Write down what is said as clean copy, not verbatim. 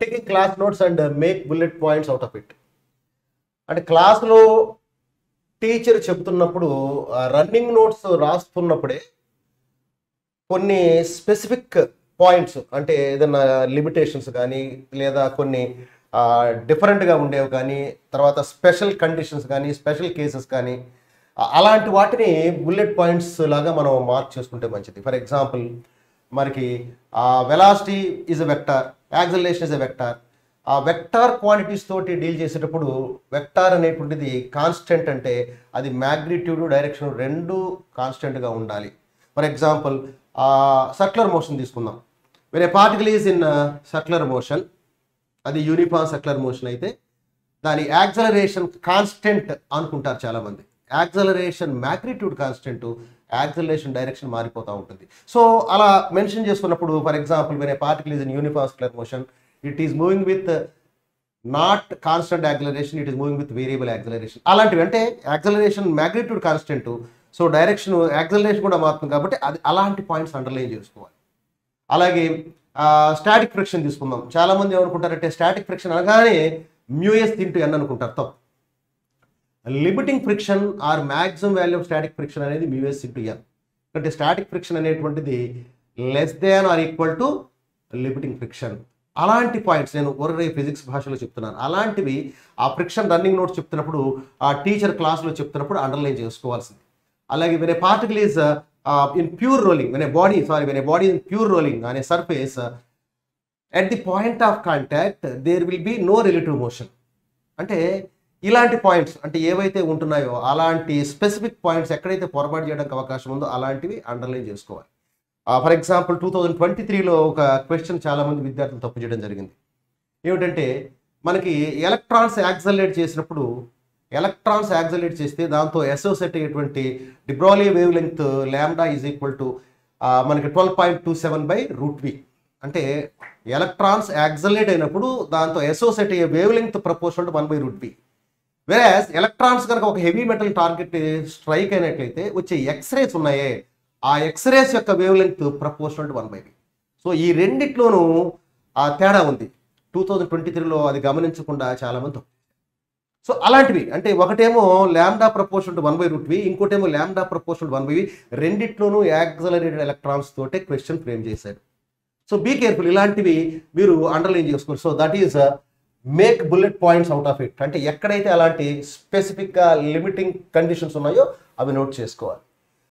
Taking class notes and make bullet points out of it. అంటే క్లాస్లో teacher చెప్తున్నప్పుడు running notes రాస్తున్నప్పుడే కొన్ని specific points, అంటే ఏదైనా లిమిటేషన్స్ కానీ లేదా కొన్ని డిఫరెంట్గా ఉండేవి కానీ, తర్వాత స్పెషల్ కండిషన్స్ కానీ, స్పెషల్ కేసెస్ కానీ, అలాంటి వాటిని బుల్లెట్ పాయింట్స్ లాగా మనం మార్క్ చేసుకుంటే మంచిది. ఫర్ ఎగ్జాంపుల్, మనకి velocity is a vector, acceleration is a vector. ఆ వెక్టార్ క్వాంటిటీస్ తోటి డీల్ చేసేటప్పుడు వెక్టార్ అనేటువంటిది కాన్స్టెంట్, అంటే అది మ్యాగ్నిట్యూడ్ డైరెక్షన్ రెండు కాన్స్టెంట్గా ఉండాలి. ఫర్ ఎగ్జాంపుల్, సర్క్యులర్ మోషన్ తీసుకుందాం. వేరే particle is in circular motion, అది యూనిఫామ్ సర్క్యులర్ మోషన్ అయితే దాని యాక్సలరేషన్ కాన్స్టెంట్ అనుకుంటారు చాలామంది. Acceleration magnitude constant, acceleration direction మారిపోతూ ఉంటుంది. సో అలా మెన్షన్ చేసుకున్నప్పుడు, ఫర్ ఎగ్జాంపుల్, వేరే particle is in uniform circular motion, it is moving with not constant acceleration, it is moving with variable acceleration. అలాంటివి అంటే acceleration magnitude constant, so direction acceleration కూడా మారుతుంది కాబట్టి అది అలాంటి పాయింట్స్ అండర్లైన్ చేసుకోవాలి. అలాగే స్టాటిక్ ఫ్రిక్షన్ తీసుకుందాం. చాలామంది ఏమనుకుంటారంటే స్టాటిక్ ఫ్రిక్షన్ అనగానే మ్యూఎస్ ఇంటూ ఎన్ అనుకుంటారు. తప్పు. Limiting friction or maximum value of static friction అనేది మ్యూఎస్ ఇంటూ ఎన్. అంటే స్టాటిక్ ఫ్రిక్షన్ అనేటువంటిది less than or equal to limiting friction. అలాంటి పాయింట్స్ నేను ఒరే ఫిజిక్స్ భాషలో చెప్తున్నాను. అలాంటివి ఆ ఫ్రిక్షన్ రన్నింగ్ నోట్స్ చెప్తున్నప్పుడు, ఆ టీచర్ క్లాస్లో చెప్తున్నప్పుడు అండర్లైన్ చేసుకోవాల్సింది. అలాగే when a particle is in pure rolling, when a body is in pure rolling on a surface, at the point of contact there will be no relative motion. అంటే ఇలాంటి points, అంటే ఏవైతే ఉంటున్నాయో అలాంటి specific points ఎక్కడైతే పొరపాటు చేయడానికి అవకాశం ఉందో అలాంటివి అండర్లైన్ చేసుకోవాలి. ఫర్ ఎగ్జాంపుల్ 2023లో ఒక క్వశ్చన్ చాలామంది విద్యార్థులు తప్పు చేయడం జరిగింది. ఏమిటంటే, మనకి ఎలక్ట్రాన్స్ యాక్సలరేట్ చేసినప్పుడు, ఎలక్ట్రాన్స్ యాక్సలరేట్ చేస్తే దాంతో అసోసియేట్ అయ్యేటువంటి de Broglie wave length lambda is equal to మనకి 12.27/√v. అంటే ఎలక్ట్రాన్స్ యాక్సలరేట్ అయినప్పుడు దాంతో అసోసియేట్ అయ్యే wave length proportional to 1/√v. వెరాస్ electrons కనుక ఒక హెవీ మెటల్ టార్గెట్ స్ట్రైక్ అయినట్లయితే వచ్చే ఎక్స్రేస్ ఉన్నాయే, ఆ ఎక్స్రేస్ యొక్క wave length proportional to 1/v. So ఈ రెండిట్లోనూ ఆ తేడా ఉంది. 2023లో అది గమనించకుండా చాలామంది. సో అలాంటివి అంటే ఒకటేమో లాంబ్డా ప్రపోర్షనల్ టు 1/√v, ఇంకోటేమో లాంబ్డా ప్రపోర్షనల్ టు 1/v. రెండిట్లోనూ యాక్సలరేటెడ్ ఎలక్ట్రాన్స్ తోటే క్వశ్చన్ ఫ్రేమ్ చేశారు. సో బీ కేర్ఫుల్, ఇలాంటివి మీరు అండర్లైన్ చేసుకోండి. So that is make bullet points out of it. అంటే ఎక్కడైతే అలాంటి స్పెసిఫిక్గా లిమిటింగ్ కండిషన్స్ ఉన్నాయో అవి నోట్ చేసుకోవాలి.